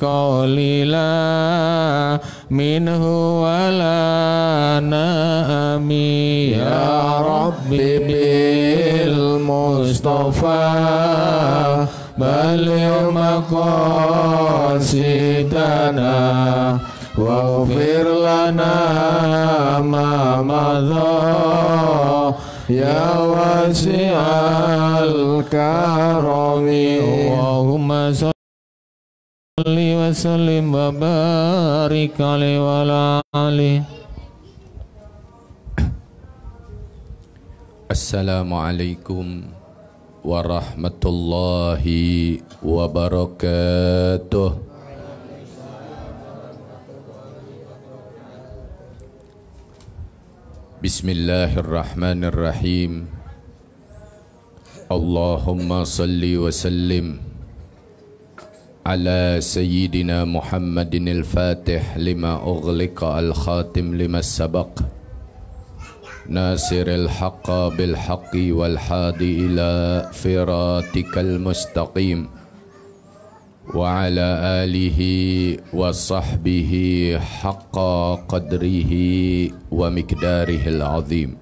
Qalila minhu wala nami ya Rabbi bil Mustafa baligh maqasidana waghfir lana ma madha ya wasi'al karami Allahumma salli wa sallim wa barik alaihi wa ala alihi. Assalamualaikum warahmatullahi wabarakatuh. Bismillahirrahmanirrahim. Allahumma salli wa sallim ala sayyidina Muhammadin al-Fatih lima ughliqa al-khatim lima sabaq nasiril haqqa bil haqqi wal hadi ila firatikal mustaqim wa ala alihi wa sahbihi haqqa qadrihi wa miqdarihil azim.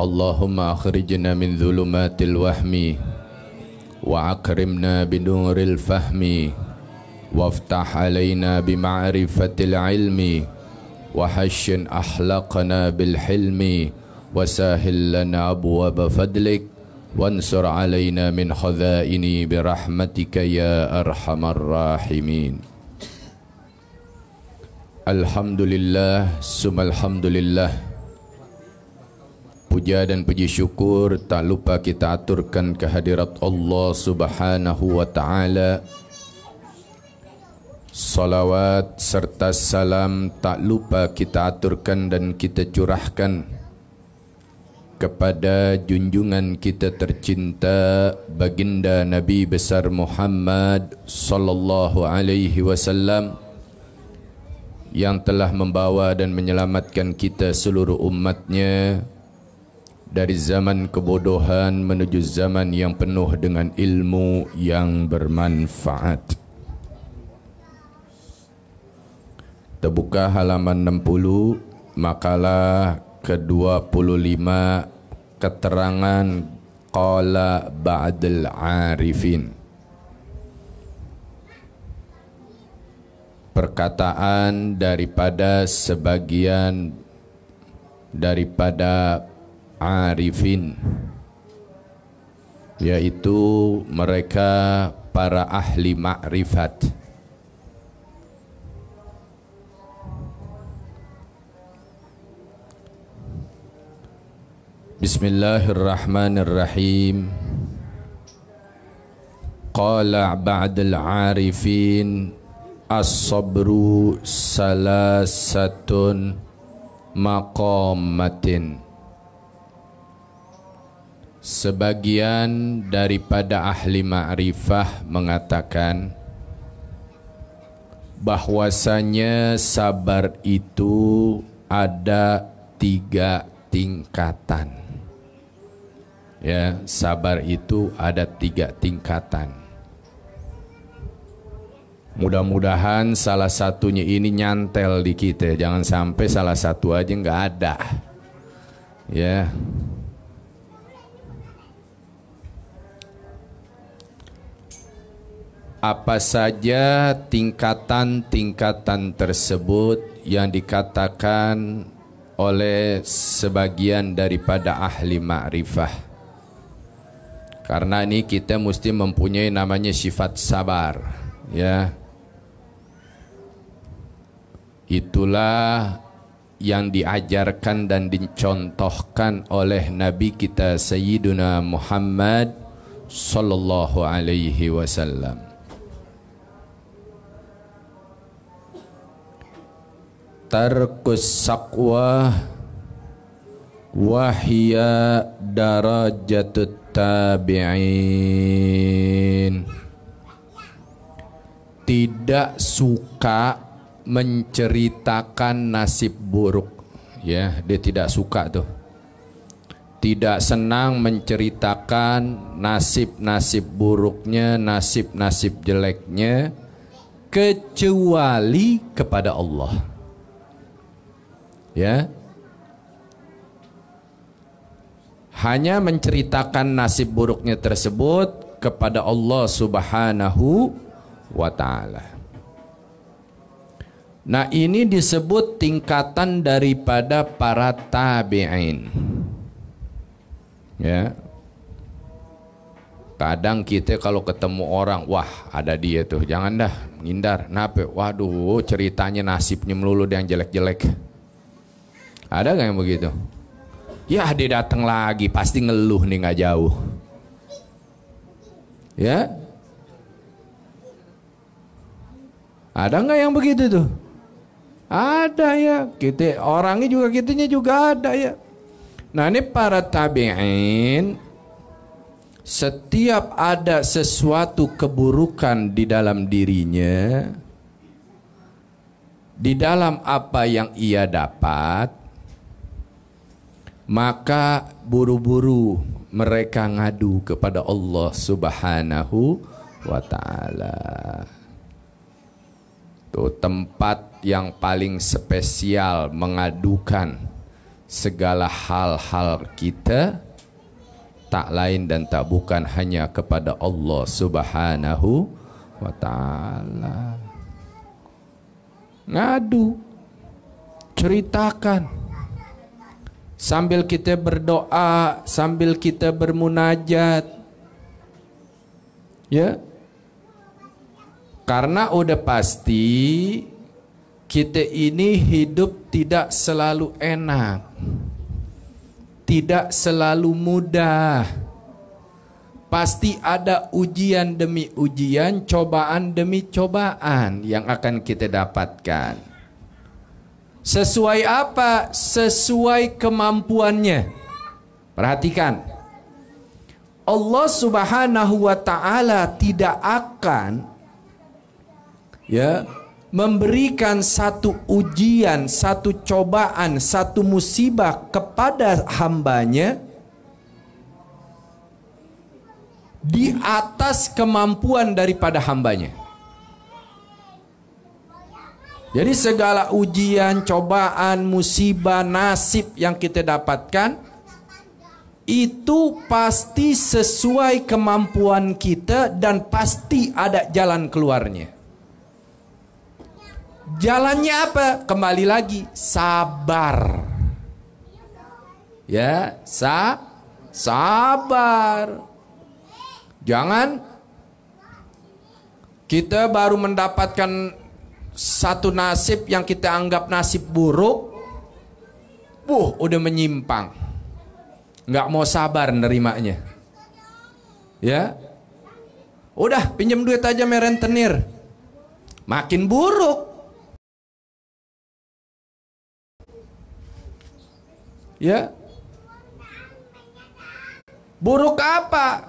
Allahumma akhrijna min dhulumatil wahmi wa akrimna binuril fahmi waftah alaina bima'rifatil ilmi wa hasyin ahlaqna bil hilmi wa sahil lana abwaba fadlik wansur alaina min khadhaini birahmatika ya arhamar rahimin. Alhamdulillah summa alhamdulillah. Puja dan puji syukur tak lupa kita aturkan kehadirat Allah Subhanahu wa ta'ala. Salawat serta salam tak lupa kita aturkan dan kita curahkan kepada junjungan kita tercinta baginda Nabi besar Muhammad sallallahu alaihi wasallam yang telah membawa dan menyelamatkan kita seluruh umatnya dari zaman kebodohan menuju zaman yang penuh dengan ilmu yang bermanfaat. Terbuka halaman 60, makalah ke-25, keterangan qala ba'dal arifin. Perkataan daripada sebagian daripada arifin, yaitu mereka para ahli ma'rifat. Bismillahirrahmanirrahim. Qala ba'dal arifin as-sabru salasatun maqamatin. Sebagian daripada ahli ma'rifah mengatakan bahwasanya sabar itu ada 3 tingkatan. Ya, sabar itu ada 3 tingkatan. Mudah-mudahan salah satunya ini nyantel di kita, jangan sampai salah satu aja nggak ada. Ya. Apa saja tingkatan-tingkatan tersebut yang dikatakan oleh sebagian daripada ahli ma'rifah. Karena ini kita mesti mempunyai namanya sifat sabar, ya. Itulah yang diajarkan dan dicontohkan oleh Nabi kita Sayyiduna Muhammad sallallahu alaihi wasallam. tarkus saqwa wahya darajatut tabi'in. Tidak suka menceritakan nasib buruk, ya, dia tidak suka tuh. Tidak senang menceritakan nasib-nasib buruknya, nasib-nasib jeleknya, kecuali kepada Allah. Ya. Hanya menceritakan nasib buruknya tersebut kepada Allah Subhanahu wa ta'ala. Nah, ini disebut tingkatan daripada para tabi'in. Ya. Kadang kita kalau ketemu orang, wah ada dia tuh, jangan dah, menghindar. Kenapa? Waduh, ceritanya nasibnya melulu yang jelek-jelek. Ada gak yang begitu? Ya, dia datang lagi, pasti ngeluh nih nggak jauh. Ya, ada nggak yang begitu tuh? Ada ya. Kita orangnya juga, kitanya juga ada ya. Nah, ini para tabi'in, setiap ada sesuatu keburukan di dalam dirinya, di dalam apa yang ia dapat, maka buru-buru mereka ngadu kepada Allah Subhanahu wa ta'ala. Itu tempat yang paling spesial mengadukan segala hal-hal kita, tak lain dan tak bukan hanya kepada Allah Subhanahu wa ta'ala. Ngadu, ceritakan, sambil kita berdoa, sambil kita bermunajat. Ya. Karena udah pasti kita ini hidup tidak selalu enak, tidak selalu mudah. Pasti ada ujian demi ujian, cobaan demi cobaan yang akan kita dapatkan. Sesuai apa? Sesuai kemampuannya. Perhatikan, Allah Subhanahu wa ta'ala tidak akan memberikan satu ujian, satu cobaan, satu musibah kepada hambanya di atas kemampuan daripada hambanya. Jadi segala ujian, cobaan, musibah, nasib yang kita dapatkan itu pasti sesuai kemampuan kita dan pasti ada jalan keluarnya. Jalannya apa? Kembali lagi, sabar. Ya, sabar. Jangan kita baru mendapatkan satu nasib yang kita anggap nasib buruk, udah menyimpang, nggak mau sabar nerimanya. Ya, udah pinjam duit aja merentenir, makin buruk. Ya, buruk apa?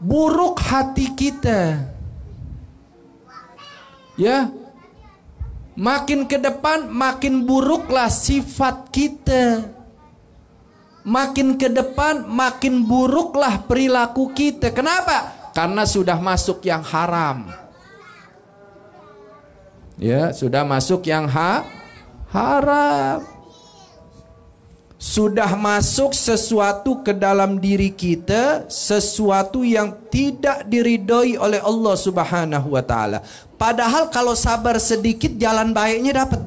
Buruk hati kita. Ya, makin ke depan makin buruklah sifat kita. Makin ke depan makin buruklah perilaku kita. Kenapa? Karena sudah masuk yang haram. Ya, sudah masuk yang haram. Sudah masuk sesuatu ke dalam diri kita, sesuatu yang tidak diridhoi oleh Allah Subhanahu wa ta'ala. Padahal kalau sabar sedikit jalan baiknya dapat.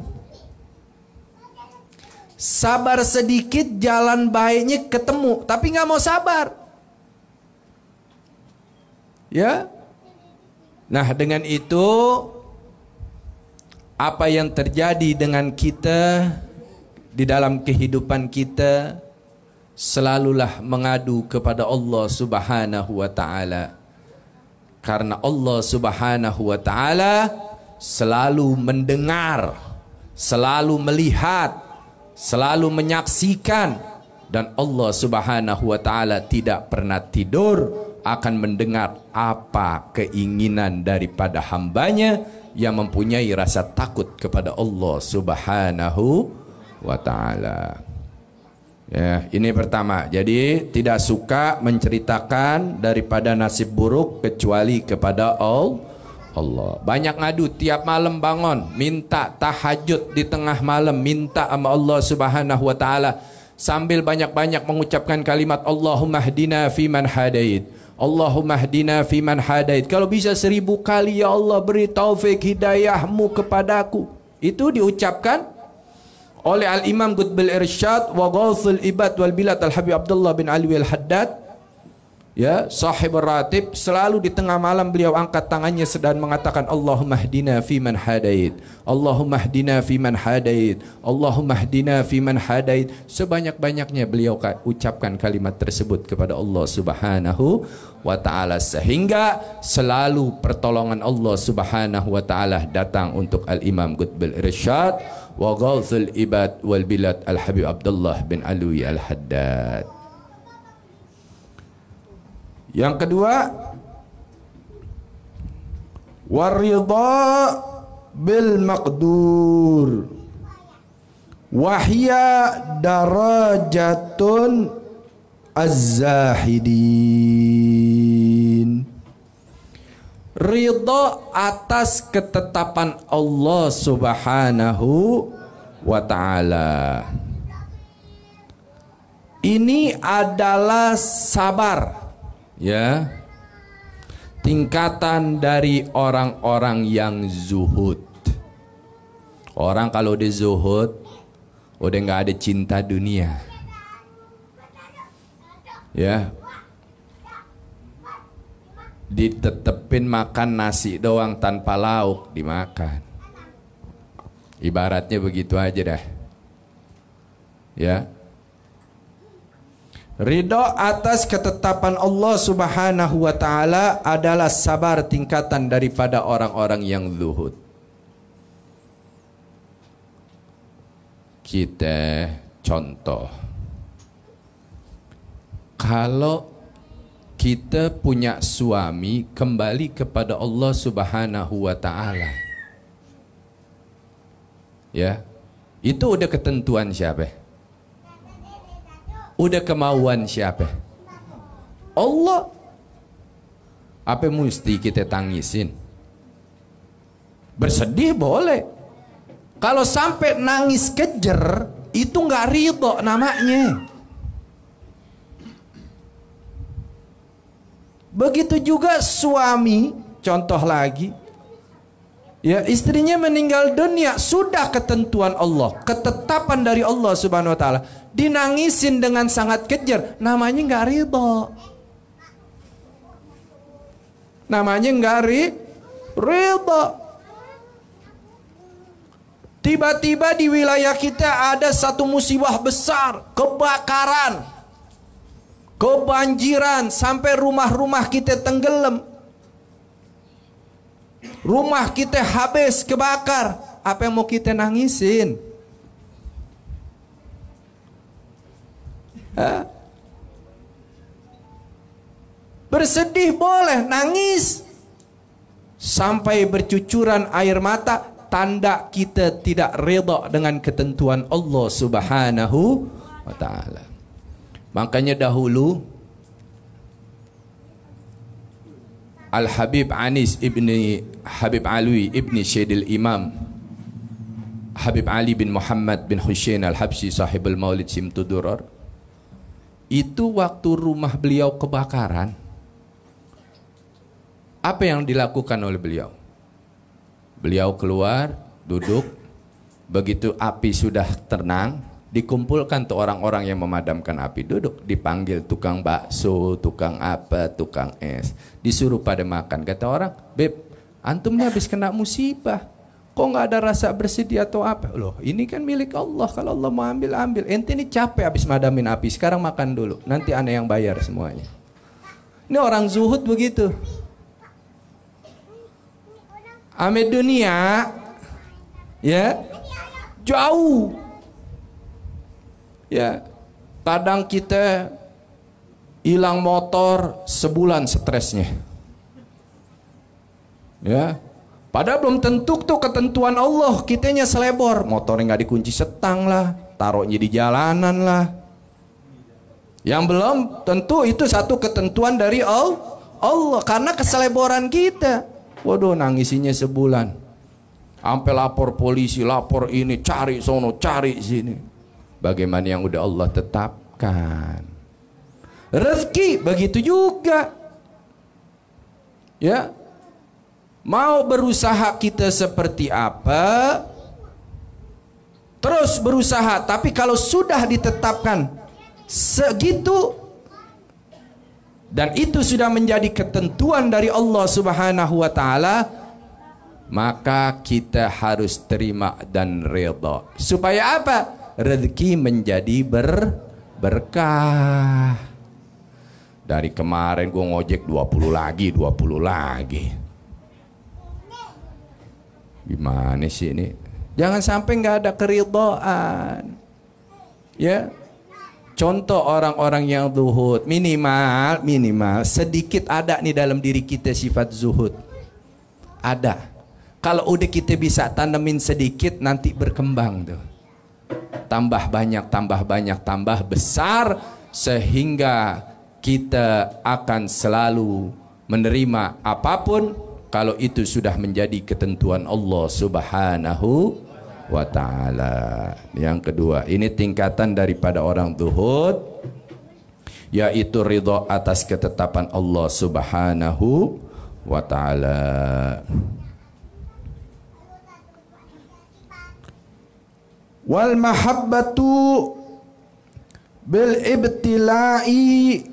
Sabar sedikit jalan baiknya ketemu, tapi nggak mau sabar. Ya. Nah, dengan itu apa yang terjadi dengan kita di dalam kehidupan kita, selalulah mengadu kepada Allah Subhanahu wa ta'ala. Karena Allah Subhanahu wa ta'ala selalu mendengar selalu melihat, selalu menyaksikan, dan Allah Subhanahu wa taala tidak pernah tidur, akan mendengar apa keinginan daripada hambanya yang mempunyai rasa takut kepada Allah Subhanahu wa taala. Ya, ini pertama. Jadi tidak suka menceritakan daripada nasib buruk kecuali kepada Allah. Banyak ngadu tiap malam bangun, minta tahajud di tengah malam, minta sama Allah Subhanahu wa taala sambil banyak-banyak mengucapkan kalimat Allahumma hdina fiman hadait. Allahumma hdina fiman hadait. Kalau bisa 1000 kali, ya Allah beri taufik hidayahmu kepadaku. Itu diucapkan oleh Al-Imam Qutbul Irsyad wa Ghawthul Ibad wal Bilad Al-Habib Abdullah bin Ali Al-Haddad, ya, sahib ratib. Selalu di tengah malam beliau angkat tangannya sedang mengatakan Allahumma hdina fiman hadait, Allahumma hdina fiman hadait, Allahumma hdina fiman hadait. Sebanyak-banyaknya beliau ucapkan kalimat tersebut kepada Allah Subhanahu wa taala, sehingga selalu pertolongan Allah Subhanahu wa taala datang untuk Al-Imam Qutbul Irsyad wa Ghawthul Ibad wal Bilad Al-Habib Abdullah bin Ali Al-Haddad. Yang kedua, waridha bil maqdur wahya darajatun az-zahidin. Ridha atas ketetapan Allah Subhanahu wa taala. Ini adalah sabar, ya, tingkatan dari orang-orang yang zuhud. Orang kalau udah zuhud, udah nggak ada cinta dunia, ya, ditetepin makan nasi doang tanpa lauk dimakan. Ibaratnya begitu aja dah, ya. Ridho atas ketetapan Allah Subhanahu wa taala adalah sabar tingkatan daripada orang-orang yang zuhud. Kita contoh, kalau kita punya suami kembali kepada Allah Subhanahu wa taala, ya, itu udah ketentuan siapa? Udah kemauan siapa? Allah. Apa mesti kita tangisin? Bersedih boleh. Kalau sampai nangis kejer, itu nggak ridho namanya. Begitu juga suami, contoh lagi, ya, istrinya meninggal dunia, sudah ketentuan Allah, ketetapan dari Allah Subhanahu wa taala, dinangisin dengan sangat kejer, namanya nggak ridho. Namanya nggak ridho. Tiba-tiba di wilayah kita ada satu musibah besar, kebakaran, kebanjiran, sampai rumah-rumah kita tenggelam. Rumah kita habis kebakar. Apa yang mau kita nangisin? Bersedih boleh, nangis sampai bercucuran air mata, tanda kita tidak redha dengan ketentuan Allah Subhanahu wa taala. Makanya dahulu Al-Habib Anis ibni Habib Alwi ibni Syedil Imam Habib Ali bin Muhammad bin Husain Al-Habsyi sahibul Maulid Simtudurar, itu waktu rumah beliau kebakaran, apa yang dilakukan oleh beliau? Beliau keluar, duduk, begitu api sudah tenang, dikumpulkan tuh orang-orang yang memadamkan api, duduk, dipanggil tukang bakso, tukang apa, tukang es, disuruh pada makan. Kata orang, "Beb, antum ini habis kena musibah, kok nggak ada rasa bersedih atau apa?" Loh, ini kan milik Allah, kalau Allah mau ambil, ambil. Ente ini capek habis madamin api, sekarang makan dulu, nanti aneh yang bayar semuanya. Ini orang zuhud begitu. Ame dunia, ya, Jauh. Ya, kadang kita hilang motor sebulan stresnya. Ya, padahal belum tentu tuh ketentuan Allah, kitanya selebor, motornya nggak dikunci setang lah, taruhnya di jalanan lah. Yang belum tentu itu satu ketentuan dari Allah, karena keseleboran kita. Waduh, nangisinya sebulan, sampai lapor polisi, lapor ini, cari sono, cari sini. Bagaimana yang udah Allah tetapkan? Rezeki begitu juga. Ya, mau berusaha kita seperti apa, terus berusaha, tapi kalau sudah ditetapkan segitu dan itu sudah menjadi ketentuan dari Allah Subhanahu wa taala, maka kita harus terima dan redha. Supaya apa? Rezeki menjadi berkah. Dari kemarin gue ngojek 20 lagi. Gimana sih ini? Jangan sampai nggak ada keridhaan. Ya. Contoh orang-orang yang zuhud, minimal sedikit ada nih dalam diri kita sifat zuhud. Ada. Kalau udah kita bisa tanemin sedikit, nanti berkembang tuh. Tambah banyak, tambah besar, sehingga kita akan selalu menerima apapun kalau itu sudah menjadi ketentuan Allah Subhanahu wa ta'ala. Yang kedua, ini tingkatan daripada orang zuhud, yaitu ridha atas ketetapan Allah Subhanahu wa ta'ala. Wal mahabbatu bil ibtila'i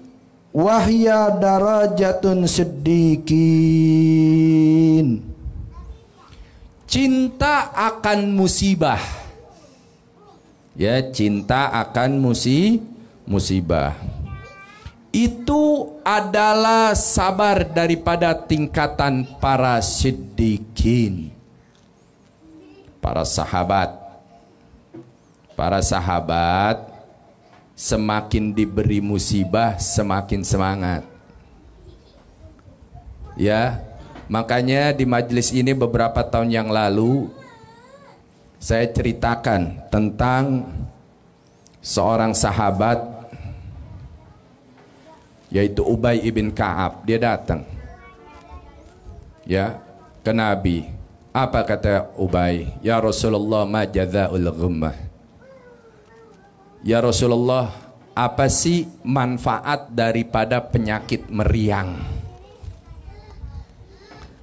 wahya darajatun siddiqin. Cinta akan musibah. Ya, cinta akan musibah. Itu adalah sabar daripada tingkatan para siddiqin. Para sahabat. Para sahabat semakin diberi musibah semakin semangat. Ya, makanya di majelis ini beberapa tahun yang lalu saya ceritakan tentang seorang sahabat, yaitu Ubay ibn Ka'ab. Dia datang ya ke Nabi. Apa kata Ubay? Ya Rasulullah, ma jazaa'ul ghammah. Ya Rasulullah, apa sih manfaat daripada penyakit meriang?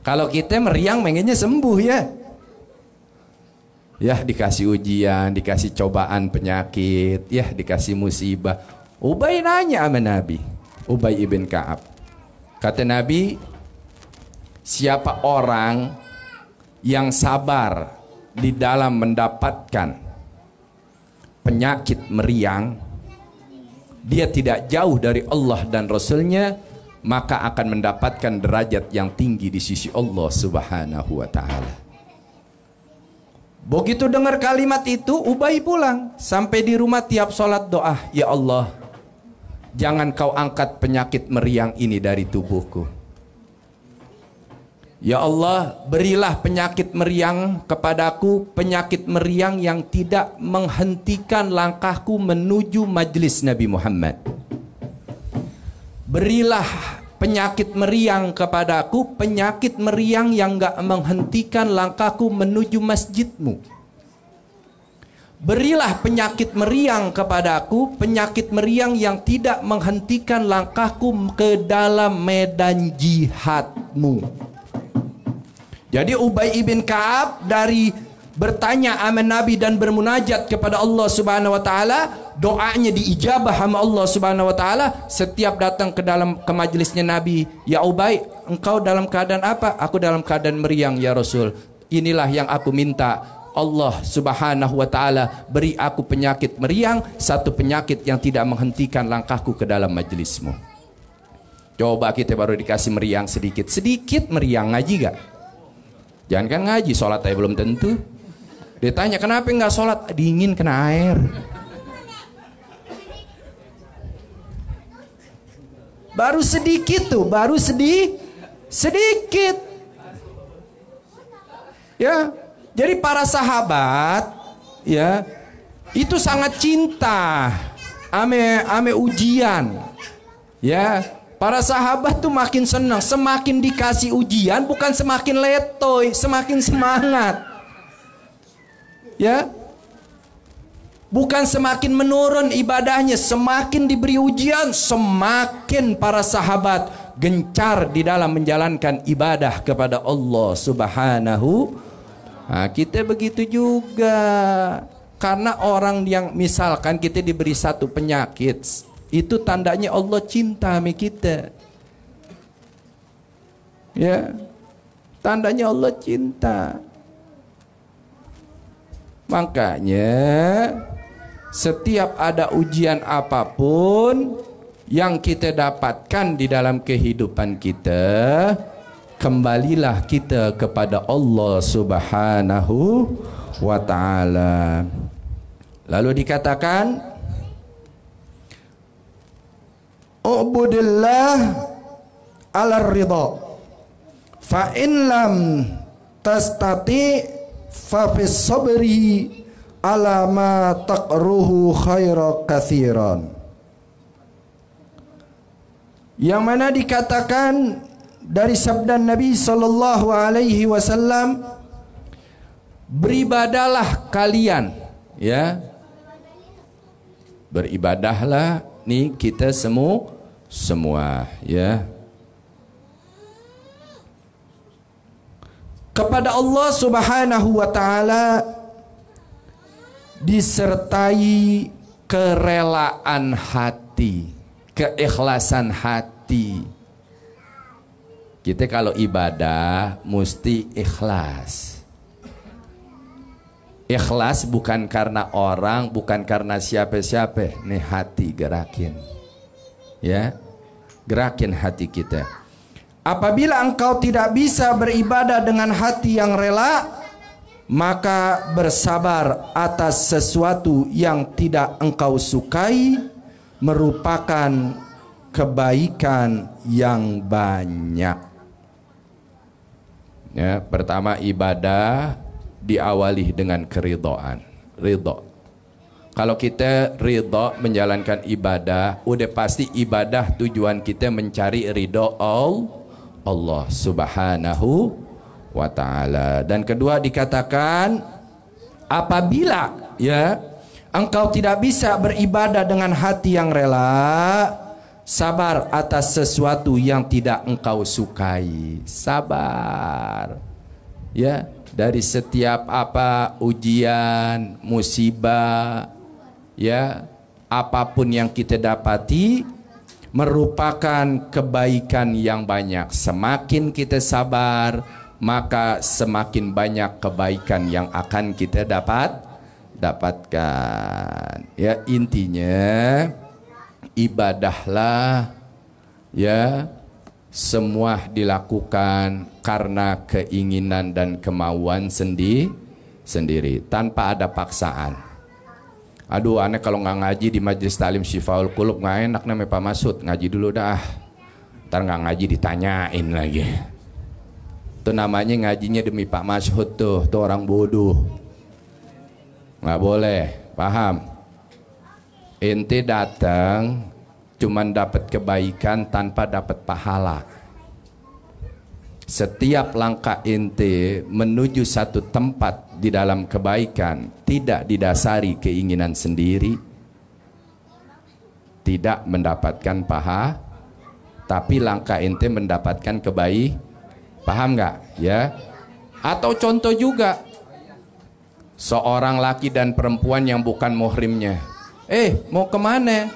Kalau kita meriang pengennya sembuh ya. Ya, dikasih ujian, dikasih cobaan penyakit, ya dikasih musibah. Ubay nanya sama Nabi, Ubay ibn Ka'ab. Kata Nabi, siapa orang yang sabar di dalam mendapatkan penyakit meriang, dia tidak jauh dari Allah dan Rasulnya, maka akan mendapatkan derajat yang tinggi di sisi Allah Subhanahu wa ta'ala. Begitu dengar kalimat itu, Ubay pulang. Sampai di rumah tiap sholat doa, ya Allah, jangan kau angkat penyakit meriang ini dari tubuhku. Ya Allah, berilah penyakit meriang kepadaku, penyakit meriang yang tidak menghentikan langkahku menuju majlis Nabi Muhammad. Berilah penyakit meriang kepadaku, penyakit meriang yang gak menghentikan langkahku menuju masjidmu. Berilah penyakit meriang kepadaku, penyakit meriang yang tidak menghentikan langkahku ke dalam medan jihadmu. Jadi Ubay ibn Ka'ab dari bertanya sama Nabi dan bermunajat kepada Allah Subhanahu wa taala, doanya diijabah sama Allah Subhanahu wa taala. Setiap datang ke majelisnya Nabi, ya Ubay, engkau dalam keadaan apa? Aku dalam keadaan meriang ya Rasul. Inilah yang aku minta. Allah Subhanahu wa taala beri aku penyakit meriang, satu penyakit yang tidak menghentikan langkahku ke dalam majelismu. Coba kita baru dikasih meriang sedikit meriang, ngaji gak? Jangan kan ngaji, sholat aja belum tentu. Ditanya kenapa nggak sholat? Dingin kena air. Baru sedikit tuh, baru sedikit. Ya, jadi para sahabat, ya, itu sangat cinta, ame ujian, ya. Para sahabat tuh makin senang, semakin dikasih ujian, bukan semakin letoy, semakin semangat, ya. Bukan semakin menurun ibadahnya, semakin diberi ujian, semakin para sahabat gencar di dalam menjalankan ibadah kepada Allah Subhanahu. Nah, kita begitu juga. Karena orang yang misalkan kita diberi satu penyakit, itu tandanya Allah cinta sama kita. Ya, tandanya Allah cinta. Makanya setiap ada ujian apapun yang kita dapatkan di dalam kehidupan kita, kembalilah kita kepada Allah Subhanahu wa ta'ala. Lalu dikatakan, ubudillah ala ridha, fa in lam tastati fa fis sabri ala ma taqruhu khaira kathiran. Yang mana dikatakan dari sabda Nabi sallallahu alaihi wasallam, beribadahlah kalian, ya. Beribadahlah nih kita semua, ya. Kepada Allah Subhanahu wa ta'ala disertai kerelaan hati, keikhlasan hati. Kita kalau ibadah mesti ikhlas. Ikhlas bukan karena orang, bukan karena siapa-siapa. Nih hati gerakin, ya, gerakin hati kita. Apabila engkau tidak bisa beribadah dengan hati yang rela, maka bersabar atas sesuatu yang tidak engkau sukai merupakan kebaikan yang banyak. Ya, pertama ibadah diawali dengan keridhaan, ridho. Kalau kita ridho menjalankan ibadah, udah pasti ibadah tujuan kita mencari ridho Allah Subhanahu wa ta'ala. Dan kedua dikatakan, apabila, ya, engkau tidak bisa beribadah dengan hati yang rela, sabar atas sesuatu yang tidak engkau sukai. Sabar, ya, dari setiap apa ujian, musibah, ya, apapun yang kita dapati merupakan kebaikan yang banyak. Semakin kita sabar, maka semakin banyak kebaikan yang akan kita dapatkan. Ya, intinya ibadahlah, ya, semua dilakukan karena keinginan dan kemauan sendiri tanpa ada paksaan. Aduh, aneh kalau nggak ngaji di Majelis Ta'lim Syifaul Qulub nggak enak namanya Pak Masud, ngaji dulu dah, ntar nggak ngaji ditanyain lagi. Itu namanya ngajinya demi Pak Masud tuh orang bodoh. Nggak boleh, paham? Ente datang cuman dapat kebaikan tanpa dapat pahala. Setiap langkah ente menuju satu tempat di dalam kebaikan tidak didasari keinginan sendiri, tidak mendapatkan pahala, tapi langkah ente mendapatkan kebaikan. Paham nggak? Ya. Atau contoh juga, seorang laki dan perempuan yang bukan muhrimnya, mau kemana?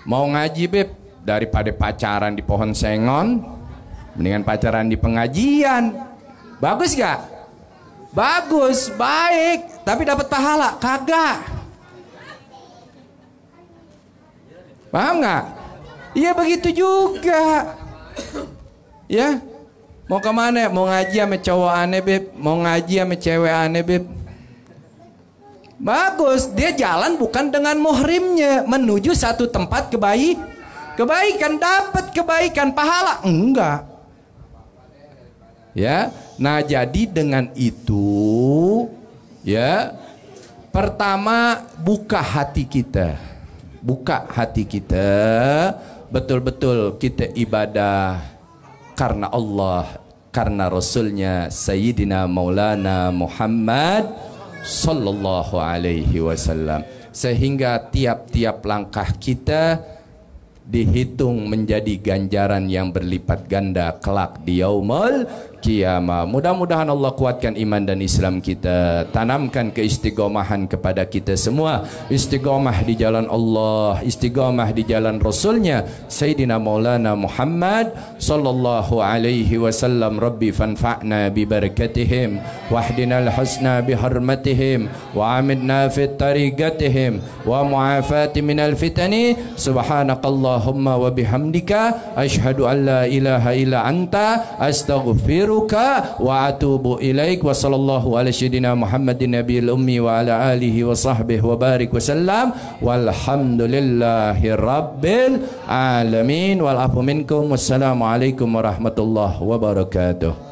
Mau ngaji beb, daripada pacaran di pohon sengon, mendingan pacaran di pengajian. Bagus gak? Bagus, baik, tapi dapat pahala? Kagak. Paham nggak? Iya begitu juga. Ya. Mau kemana? Mau ngaji sama cowok aneh beb, mau ngaji sama cewek aneh beb. Bagus, dia jalan bukan dengan muhrimnya menuju satu tempat kebaikan, dapat kebaikan, pahala enggak. Ya. Nah, jadi dengan itu ya, pertama buka hati kita. Buka hati kita, betul-betul kita ibadah karena Allah, karena Rasulnya Sayyidina Maulana Muhammad sallallahu alaihi wasallam, sehingga tiap-tiap langkah kita dihitung menjadi ganjaran yang berlipat ganda kelak di yaumul qiyamah. Mudah-mudahan Allah kuatkan iman dan Islam kita, tanamkan keistiqomahan kepada kita semua, istiqomah di jalan Allah, istiqomah di jalan Rasulnya Sayyidina Maulana Muhammad sallallahu alaihi wasallam. Rabbi fanfa'na bi barakatihim wahdinal husna bi hurmatihim wa amidna fit tariqatihim wa mu'afati minal fitani. Subhanakallahumma wa bihamdika asyhadu an la ilaha illa anta astaghfiruka wa atubu ilaik. Wa sallallahu ala sayyidina Muhammadin nabiyil ummi wa ala alihi wa sahbihi wa barik wa sallam walhamdulillahi rabbil alamin wal afu minkum. Wassalamu alaikum warahmatullahi wabarakatuh.